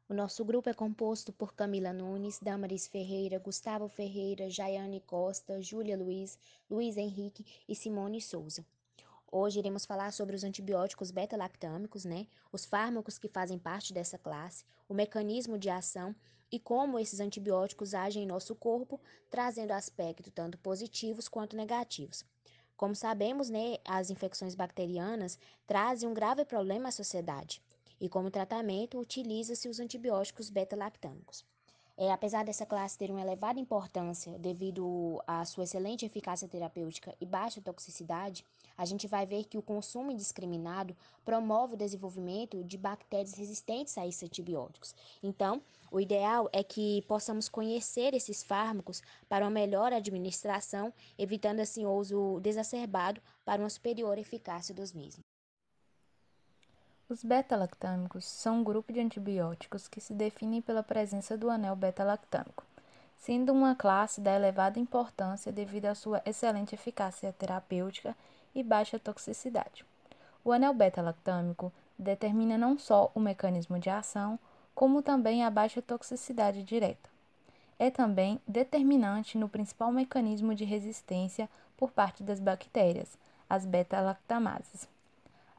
O nosso grupo é composto por Camila Nunes, Damaris Ferreira, Gustavo Ferreira, Jaiane Costa, Júlia Luiz, Luiz Henrique e Simone Souza. Hoje iremos falar sobre os antibióticos beta-lactâmicos, os fármacos que fazem parte dessa classe, o mecanismo de ação e como esses antibióticos agem em nosso corpo, trazendo aspectos tanto positivos quanto negativos. Como sabemos, as infecções bacterianas trazem um grave problema à sociedade e como tratamento utiliza-se os antibióticos beta-lactâmicos. Apesar dessa classe ter uma elevada importância devido à sua excelente eficácia terapêutica e baixa toxicidade, a gente vai ver que o consumo indiscriminado promove o desenvolvimento de bactérias resistentes a esses antibióticos. Então, o ideal é que possamos conhecer esses fármacos para uma melhor administração, evitando assim o uso desacerbado para uma superior eficácia dos mesmos. Os beta-lactâmicos são um grupo de antibióticos que se definem pela presença do anel beta-lactâmico, sendo uma classe da elevada importância devido à sua excelente eficácia terapêutica e baixa toxicidade. O anel beta-lactâmico determina não só o mecanismo de ação, como também a baixa toxicidade direta. É também determinante no principal mecanismo de resistência por parte das bactérias, as beta-lactamases.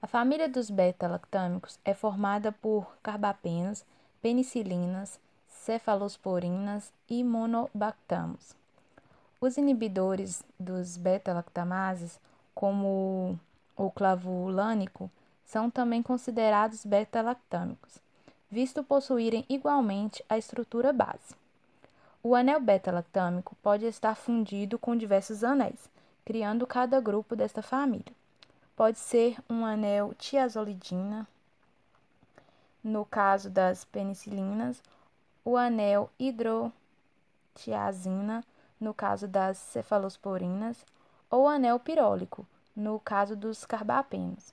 A família dos beta-lactâmicos é formada por carbapenemas, penicilinas, cefalosporinas e monobactamos. Os inibidores dos beta-lactamases, como o clavulânico, são também considerados beta-lactâmicos, visto possuírem igualmente a estrutura base. O anel beta-lactâmico pode estar fundido com diversos anéis, criando cada grupo desta família. Pode ser um anel tiazolidina, no caso das penicilinas, o anel hidrotiazina, no caso das cefalosporinas, ou anel pirólico, no caso dos carbapenemas.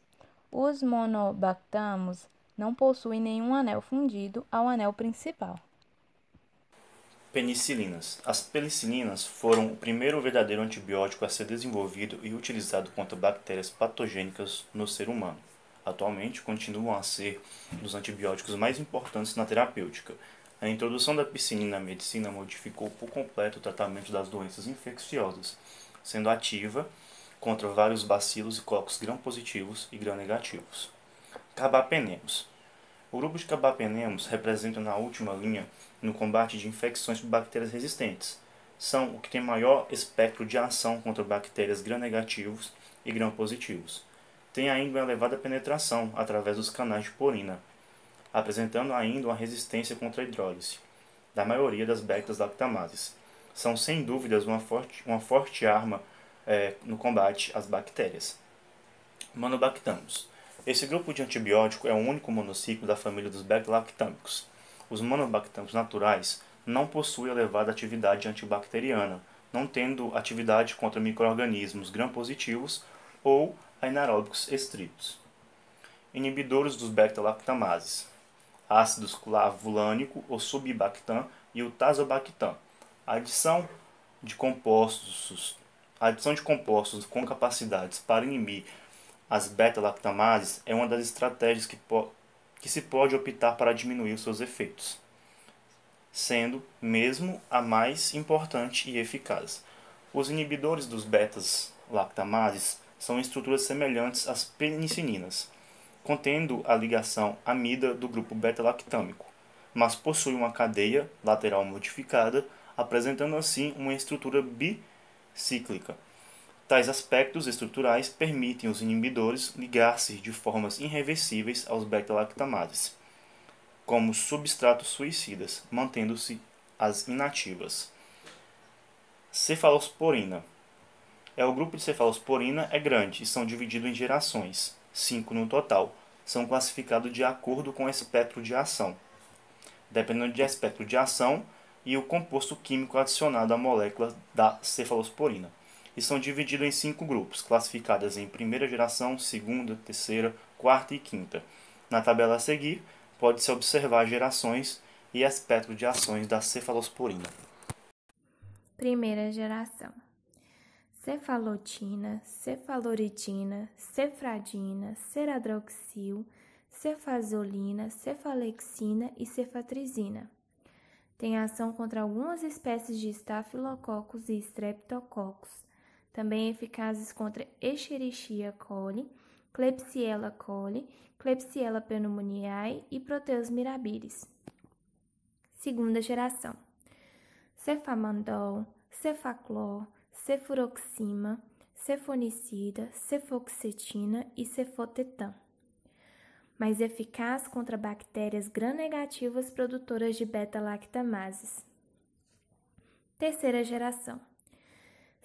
Os monobactamos não possuem nenhum anel fundido ao anel principal. Penicilinas. As penicilinas foram o primeiro verdadeiro antibiótico a ser desenvolvido e utilizado contra bactérias patogênicas no ser humano. Atualmente, continuam a ser um dos antibióticos mais importantes na terapêutica. A introdução da penicilina na medicina modificou por completo o tratamento das doenças infecciosas, sendo ativa contra vários bacilos e cocos gram-positivos e gram-negativos. Carbapenemos. O grupo de carbapenemos representa na última linha no combate de infecções por bactérias resistentes. São o que tem maior espectro de ação contra bactérias gram-negativos e gram-positivos. Tem ainda uma elevada penetração através dos canais de porina, apresentando ainda uma resistência contra a hidrólise da maioria das beta-lactamases. São sem dúvidas uma forte arma no combate às bactérias. Monobactamos. Esse grupo de antibiótico é o único monociclo da família dos beta-lactâmicos. Os monobactâmicos naturais não possuem elevada atividade antibacteriana, não tendo atividade contra micro-organismos gram-positivos ou anaeróbicos estritos. Inibidores dos beta-lactamases. Ácidos clavulânico, o subibactam e o tazobactam. A adição de compostos com capacidades para inibir as beta-lactamases é uma das estratégias que se pode optar para diminuir os seus efeitos, sendo mesmo a mais importante e eficaz. Os inibidores dos beta-lactamases são estruturas semelhantes às penicilinas, contendo a ligação amida do grupo beta-lactâmico, mas possuem uma cadeia lateral modificada, apresentando assim uma estrutura bicíclica. Tais aspectos estruturais permitem aos inibidores ligar-se de formas irreversíveis aos beta-lactamases, como substratos suicidas, mantendo-se as inativas. Cefalosporina. O grupo de cefalosporina é grande e são divididos em gerações, 5 no total. São classificados de acordo com o espectro de ação, dependendo do espectro de ação e o composto químico adicionado à molécula da cefalosporina. E são divididos em 5 grupos, classificadas em primeira geração, segunda, terceira, quarta e quinta. Na tabela a seguir, pode-se observar gerações e espectro de ações da cefalosporina. Primeira geração: cefalotina, cefaloritina, cefradina, ceradroxil, cefazolina, cefalexina e cefatrizina. Tem ação contra algumas espécies de Staphylococcus e Streptococcus. Também eficazes contra Escherichia coli, Klebsiella coli, Klebsiella pneumoniae e Proteus mirabilis. Segunda geração: cefamandol, cefaclor, cefuroxima, cefonicida, cefoxetina e cefotetan. Mais eficaz contra bactérias gram-negativas produtoras de beta-lactamases. Terceira geração: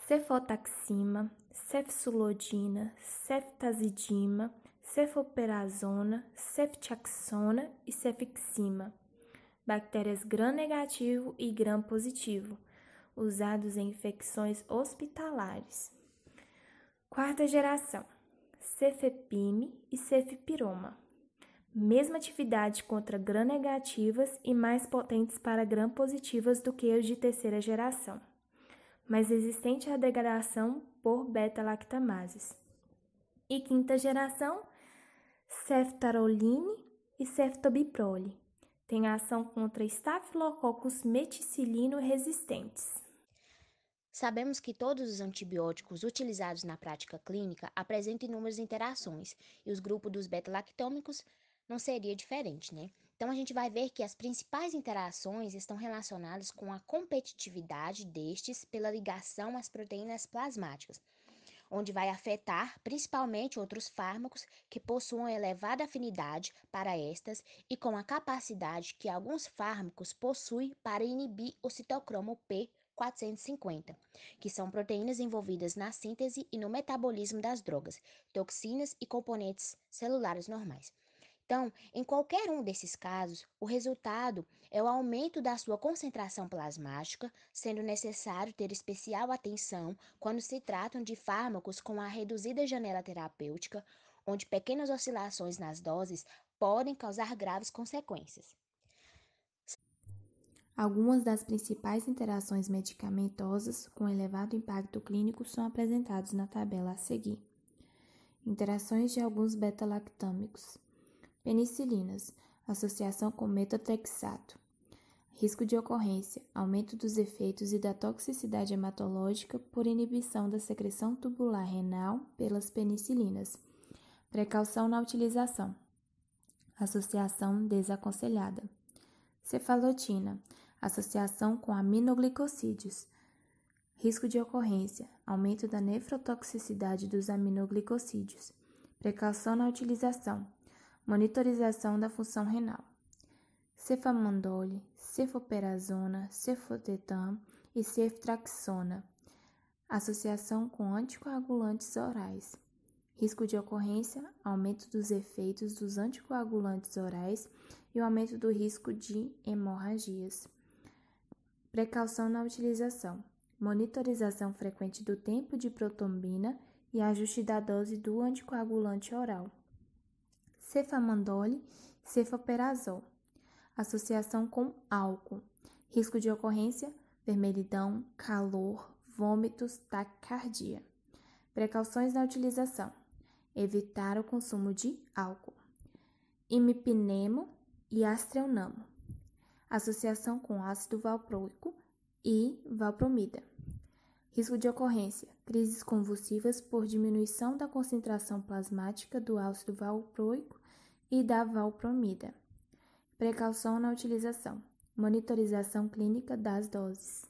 cefotaxima, cefsulodina, ceftazidima, cefoperazona, ceftriaxona e cefixima. Bactérias gram-negativo e gram-positivo, usados em infecções hospitalares. Quarta geração: cefepime e cefpiroma. Mesma atividade contra gram-negativas e mais potentes para gram-positivas do que os de terceira geração, mas resistente à degradação por beta-lactamases. E quinta geração: ceftaroline e ceftobiprole. Tem ação contra Staphylococcus meticilino resistentes. Sabemos que todos os antibióticos utilizados na prática clínica apresentam inúmeras interações, e os grupos dos beta-lactâmicos não seria diferente, né? Então, a gente vai ver que as principais interações estão relacionadas com a competitividade destes pela ligação às proteínas plasmáticas, onde vai afetar principalmente outros fármacos que possuam elevada afinidade para estas e com a capacidade que alguns fármacos possuem para inibir o citocromo P450, que são proteínas envolvidas na síntese e no metabolismo das drogas, toxinas e componentes celulares normais. Então, em qualquer um desses casos, o resultado é o aumento da sua concentração plasmática, sendo necessário ter especial atenção quando se tratam de fármacos com a reduzida janela terapêutica, onde pequenas oscilações nas doses podem causar graves consequências. Algumas das principais interações medicamentosas com elevado impacto clínico são apresentadas na tabela a seguir. Interações de alguns beta-lactâmicos. Penicilinas, associação com metotrexato. Risco de ocorrência, aumento dos efeitos e da toxicidade hematológica por inibição da secreção tubular renal pelas penicilinas. Precaução na utilização. Associação desaconselhada. Cefalotina, associação com aminoglicosídeos. Risco de ocorrência, aumento da nefrotoxicidade dos aminoglicosídeos. Precaução na utilização. Monitorização da função renal. Cefamandole, cefoperazona, cefotetan e ceftraxona. Associação com anticoagulantes orais. Risco de ocorrência, aumento dos efeitos dos anticoagulantes orais e o aumento do risco de hemorragias. Precaução na utilização. Monitorização frequente do tempo de protombina e ajuste da dose do anticoagulante oral. Cefamandole, cefoperazol. Associação com álcool. Risco de ocorrência, vermelhidão, calor, vômitos, taquicardia. Precauções na utilização. Evitar o consumo de álcool. Imipinemo e astreonamo. Associação com ácido valproico e valpromida. Risco de ocorrência, crises convulsivas por diminuição da concentração plasmática do ácido valproico e da valpromida. Precaução na utilização. Monitorização clínica das doses.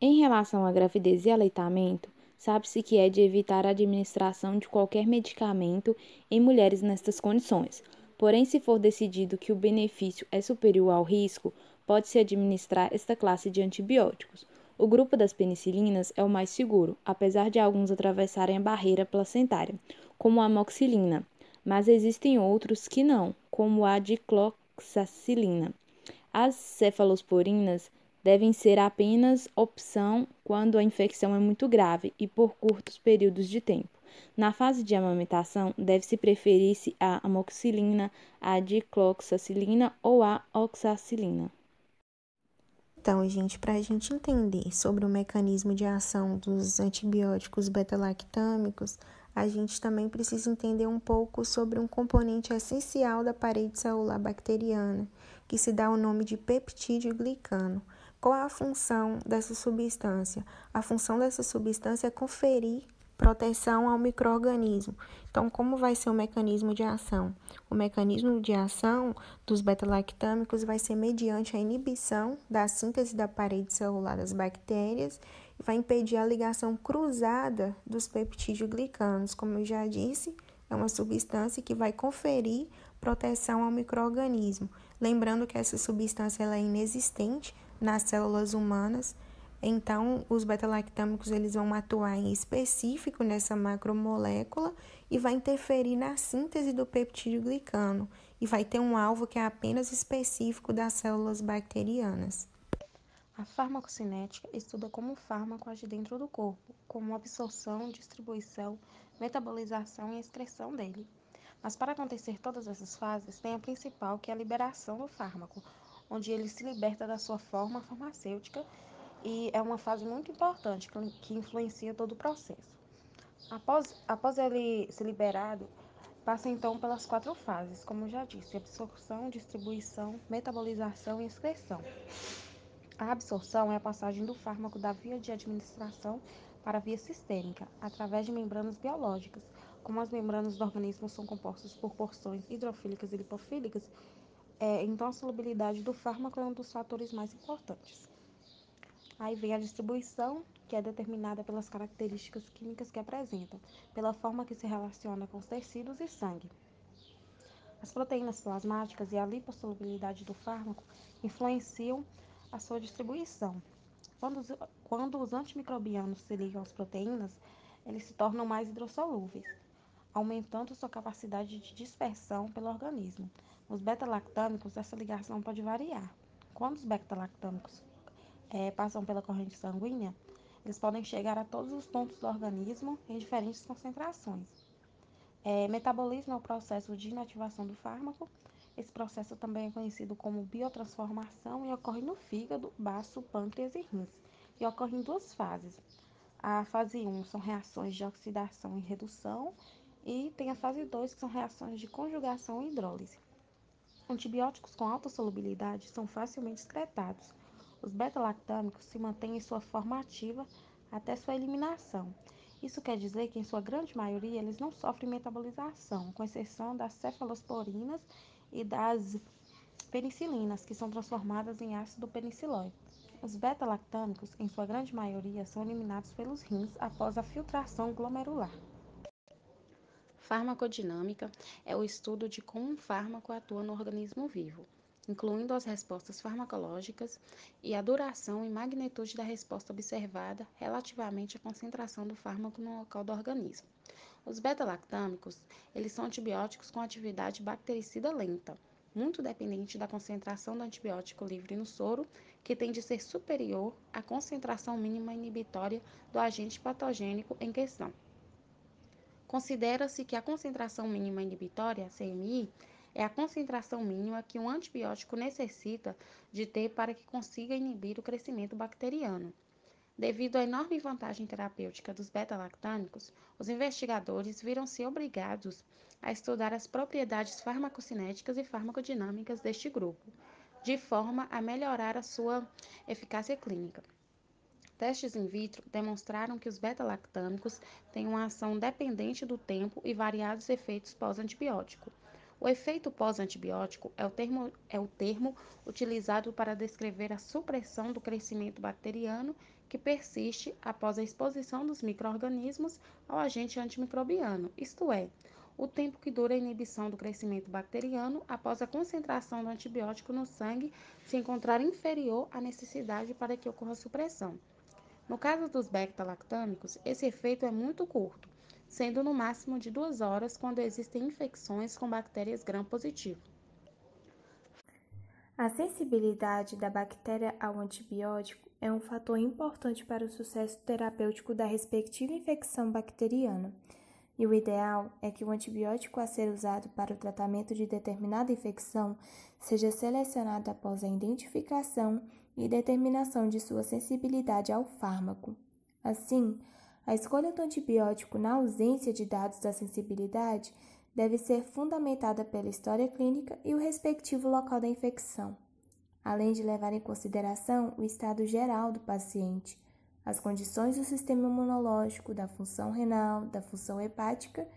Em relação à gravidez e aleitamento, sabe-se que é de evitar a administração de qualquer medicamento em mulheres nestas condições. Porém, se for decidido que o benefício é superior ao risco, pode-se administrar esta classe de antibióticos. O grupo das penicilinas é o mais seguro, apesar de alguns atravessarem a barreira placentária, como a amoxicilina, mas existem outros que não, como a dicloxacilina. As cefalosporinas devem ser apenas opção quando a infecção é muito grave e por curtos períodos de tempo. Na fase de amamentação, deve-se preferir-se a amoxicilina, a dicloxacilina ou a oxacilina. Então, gente, para a gente entender sobre o mecanismo de ação dos antibióticos beta-lactâmicos, a gente também precisa entender um pouco sobre um componente essencial da parede celular bacteriana, que se dá o nome de peptídeo glicano. Qual é a função dessa substância? A função dessa substância é conferir proteção ao micro-organismo. Então, como vai ser o mecanismo de ação? O mecanismo de ação dos beta-lactâmicos vai ser mediante a inibição da síntese da parede celular das bactérias e vai impedir a ligação cruzada dos peptídeo-glicanos. Como eu já disse, é uma substância que vai conferir proteção ao micro-organismo. Lembrando que essa substância ela é inexistente nas células humanas. Então, os beta-lactâmicos eles vão atuar em específico nessa macromolécula e vai interferir na síntese do peptídeo glicano e vai ter um alvo que é apenas específico das células bacterianas. A farmacocinética estuda como o fármaco age dentro do corpo, como absorção, distribuição, metabolização e excreção dele. Mas para acontecer todas essas fases, tem a principal, que é a liberação do fármaco, onde ele se liberta da sua forma farmacêutica e é uma fase muito importante que influencia todo o processo. Após ele ser liberado, passa então pelas 4 fases, como eu já disse: absorção, distribuição, metabolização e excreção. A absorção é a passagem do fármaco da via de administração para a via sistêmica, através de membranas biológicas. Como as membranas do organismo são compostas por porções hidrofílicas e lipofílicas, então a solubilidade do fármaco é um dos fatores mais importantes. Aí vem a distribuição, que é determinada pelas características químicas que apresenta, pela forma que se relaciona com os tecidos e sangue. As proteínas plasmáticas e a lipossolubilidade do fármaco influenciam a sua distribuição. Quando os antimicrobianos se ligam às proteínas, eles se tornam mais hidrossolúveis, aumentando sua capacidade de dispersão pelo organismo. Nos beta-lactâmicos, essa ligação pode variar. Quando os beta-lactâmicos passam pela corrente sanguínea, eles podem chegar a todos os pontos do organismo em diferentes concentrações. Metabolismo é o processo de inativação do fármaco. Esse processo também é conhecido como biotransformação e ocorre no fígado, baço, pâncreas e rins. E ocorre em 2 fases. A fase 1 são reações de oxidação e redução e tem a fase 2, que são reações de conjugação e hidrólise. Antibióticos com alta solubilidade são facilmente excretados. Os beta-lactâmicos se mantêm em sua forma ativa até sua eliminação. Isso quer dizer que, em sua grande maioria, eles não sofrem metabolização, com exceção das cefalosporinas e das penicilinas, que são transformadas em ácido penicilóico. Os beta-lactâmicos, em sua grande maioria, são eliminados pelos rins após a filtração glomerular. Farmacodinâmica é o estudo de como um fármaco atua no organismo vivo, incluindo as respostas farmacológicas e a duração e magnitude da resposta observada relativamente à concentração do fármaco no local do organismo. Os beta-lactâmicos, eles são antibióticos com atividade bactericida lenta, muito dependente da concentração do antibiótico livre no soro, que tem de ser superior à concentração mínima inibitória do agente patogênico em questão. Considera-se que a concentração mínima inibitória, CMI, é a concentração mínima que um antibiótico necessita de ter para que consiga inibir o crescimento bacteriano. Devido à enorme vantagem terapêutica dos beta-lactâmicos, os investigadores viram-se obrigados a estudar as propriedades farmacocinéticas e farmacodinâmicas deste grupo, de forma a melhorar a sua eficácia clínica. Testes in vitro demonstraram que os beta-lactâmicos têm uma ação dependente do tempo e variados efeitos pós-antibiótico. O efeito pós-antibiótico é o termo utilizado para descrever a supressão do crescimento bacteriano que persiste após a exposição dos micro-organismos ao agente antimicrobiano, isto é, o tempo que dura a inibição do crescimento bacteriano após a concentração do antibiótico no sangue se encontrar inferior à necessidade para que ocorra supressão. No caso dos beta-lactâmicos, esse efeito é muito curto, sendo no máximo de 2 horas quando existem infecções com bactérias gram-positivo. A sensibilidade da bactéria ao antibiótico é um fator importante para o sucesso terapêutico da respectiva infecção bacteriana, e o ideal é que o antibiótico a ser usado para o tratamento de determinada infecção seja selecionado após a identificação e determinação de sua sensibilidade ao fármaco. Assim, A escolha do antibiótico na ausência de dados da sensibilidade deve ser fundamentada pela história clínica e o respectivo local da infecção, além de levar em consideração o estado geral do paciente, as condições do sistema imunológico, da função renal, da função hepática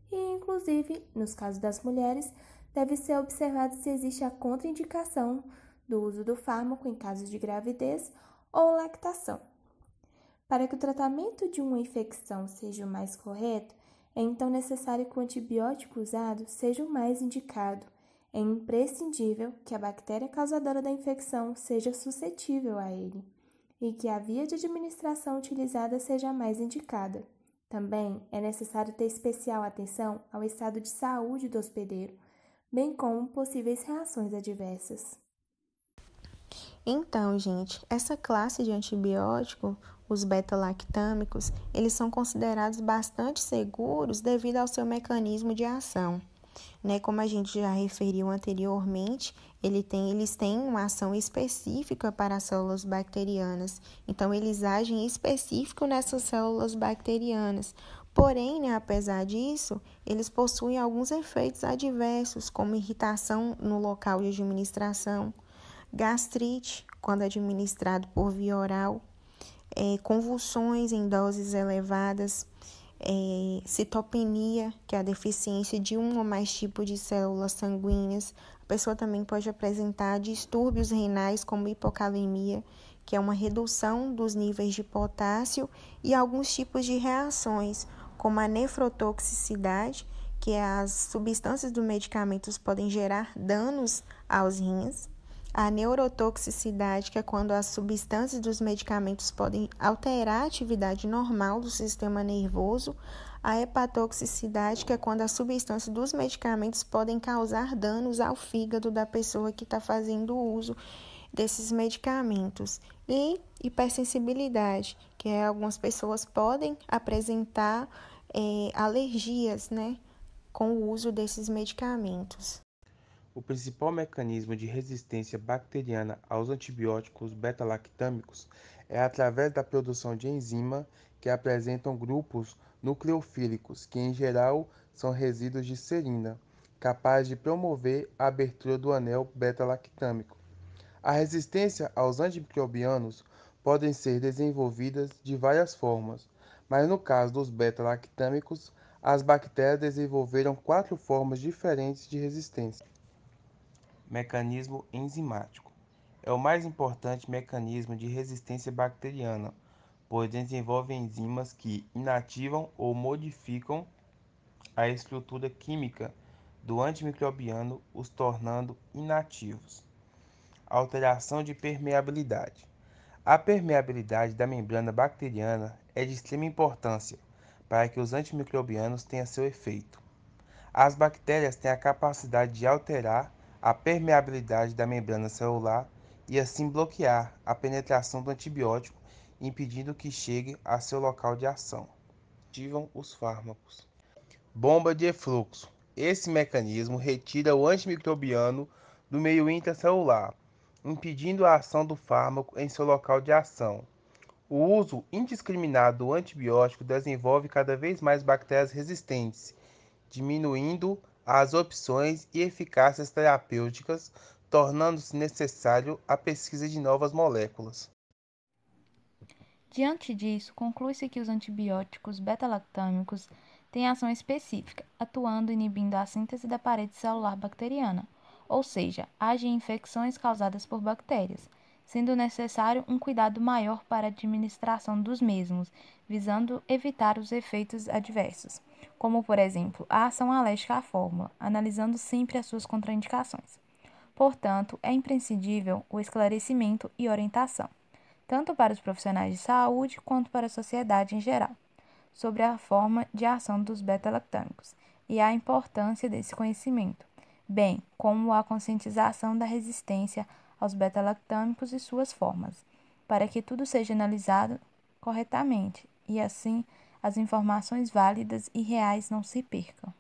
e, inclusive, nos casos das mulheres, deve ser observado se existe a contraindicação do uso do fármaco em casos de gravidez ou lactação. Para que o tratamento de uma infecção seja o mais correto, é então necessário que o antibiótico usado seja o mais indicado. É imprescindível que a bactéria causadora da infecção seja suscetível a ele e que a via de administração utilizada seja a mais indicada. Também é necessário ter especial atenção ao estado de saúde do hospedeiro, bem como possíveis reações adversas. Então, gente, essa classe de antibiótico, os beta-lactâmicos, eles são considerados bastante seguros devido ao seu mecanismo de ação. Como a gente já referiu anteriormente, eles têm uma ação específica para as células bacterianas. Então, eles agem específico nessas células bacterianas. Porém, apesar disso, eles possuem alguns efeitos adversos, como irritação no local de administração, gastrite, quando administrado por via oral, convulsões em doses elevadas, citopenia, que é a deficiência de um ou mais tipos de células sanguíneas. A pessoa também pode apresentar distúrbios renais, como hipocalemia, que é uma redução dos níveis de potássio, e alguns tipos de reações, como a nefrotoxicidade, que as substâncias dos medicamentos podem gerar danos aos rins, a neurotoxicidade, que é quando as substâncias dos medicamentos podem alterar a atividade normal do sistema nervoso, a hepatotoxicidade, que é quando as substâncias dos medicamentos podem causar danos ao fígado da pessoa que está fazendo uso desses medicamentos, e hipersensibilidade, que algumas pessoas podem apresentar alergias, com o uso desses medicamentos. O principal mecanismo de resistência bacteriana aos antibióticos beta-lactâmicos é através da produção de enzima que apresentam grupos nucleofílicos, que em geral são resíduos de serina, capazes de promover a abertura do anel beta-lactâmico. A resistência aos antimicrobianos podem ser desenvolvidas de várias formas, mas no caso dos beta-lactâmicos, as bactérias desenvolveram 4 formas diferentes de resistência. Mecanismo enzimático. É o mais importante mecanismo de resistência bacteriana, pois desenvolve enzimas que inativam ou modificam a estrutura química do antimicrobiano, os tornando inativos. Alteração de permeabilidade. A permeabilidade da membrana bacteriana é de extrema importância para que os antimicrobianos tenham seu efeito. As bactérias têm a capacidade de alterar a permeabilidade da membrana celular e assim bloquear a penetração do antibiótico, impedindo que chegue a seu local de ação. Ativam os fármacos. Bomba de efluxo. Esse mecanismo retira o antimicrobiano do meio intracelular, impedindo a ação do fármaco em seu local de ação. O uso indiscriminado do antibiótico desenvolve cada vez mais bactérias resistentes, diminuindo as opções e eficácias terapêuticas, tornando-se necessário a pesquisa de novas moléculas. Diante disso, conclui-se que os antibióticos beta-lactâmicos têm ação específica, atuando inibindo a síntese da parede celular bacteriana, ou seja, agem em infecções causadas por bactérias, sendo necessário um cuidado maior para a administração dos mesmos, visando evitar os efeitos adversos, como, por exemplo, a ação alérgica à fórmula, analisando sempre as suas contraindicações. Portanto, é imprescindível o esclarecimento e orientação, tanto para os profissionais de saúde quanto para a sociedade em geral, sobre a forma de ação dos beta-lactâmicos e a importância desse conhecimento, bem como a conscientização da resistência aos beta-lactâmicos e suas formas, para que tudo seja analisado corretamente e assim as informações válidas e reais não se percam.